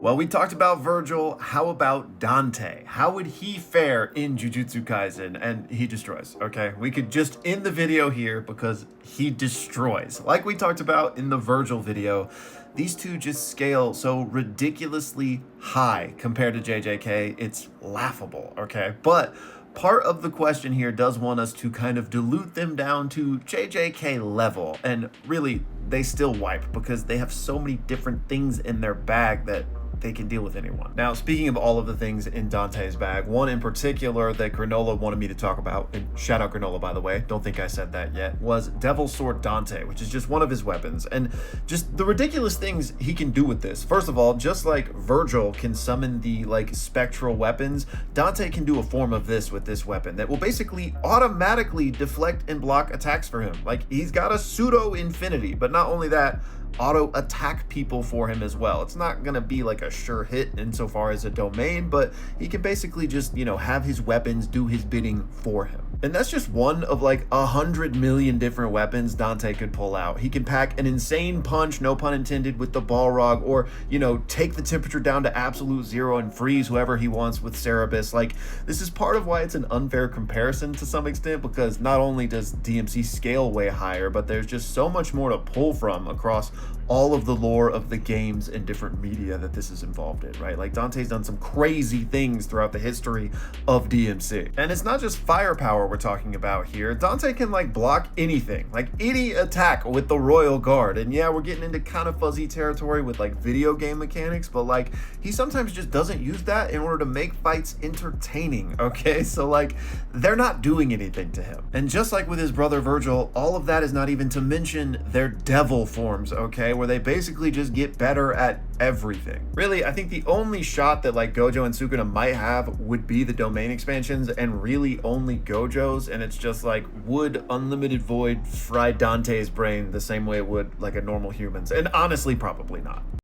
Well, we talked about Virgil. How about Dante? How would he fare in Jujutsu Kaisen? And he destroys, okay? We could just end the video here because he destroys. Like we talked about in the Virgil video, these two just scale so ridiculously high compared to JJK. It's laughable, okay? But part of the question here does want us to kind of dilute them down to JJK level. And really, they still wipe because they have so many different things in their bag that they can deal with anyone. Now, speaking of all of the things in Dante's bag, one in particular that Granola wanted me to talk about, and shout out Granola, by the way, don't think I said that yet, was Devil Sword Dante, which is just one of his weapons. And just the ridiculous things he can do with this. First of all, just like Virgil can summon the spectral weapons, Dante can do a form of this with this weapon that will basically automatically deflect and block attacks for him. He's got a pseudo infinity, but not only that, auto attack people for him as well. It's not gonna be like a sure hit insofar as a domain, but he can basically just, have his weapons do his bidding for him. And that's just one of 100 million different weapons Dante could pull out. He can pack an insane punch, no pun intended, with the Balrog, or, take the temperature down to absolute zero and freeze whoever he wants with Cerebus. This is part of why it's an unfair comparison to some extent, because not only does DMC scale way higher, but there's just so much more to pull from across all of the lore of the games and different media that this is involved in, right? Dante's done some crazy things throughout the history of DMC. And it's not just firepower we're talking about here. Dante can block anything, any attack with the Royal Guard. And yeah, we're getting into kind of fuzzy territory with video game mechanics, but he sometimes just doesn't use that in order to make fights entertaining, okay? So they're not doing anything to him. And just like with his brother Virgil, all of that is not even to mention their devil forms, okay? Where they basically just get better at everything. Really, I think the only shot that Gojo and Sukuna might have would be the domain expansions, and really only Gojo's, and it's just would Unlimited Void fry Dante's brain the same way it would a normal human's? And honestly, probably not.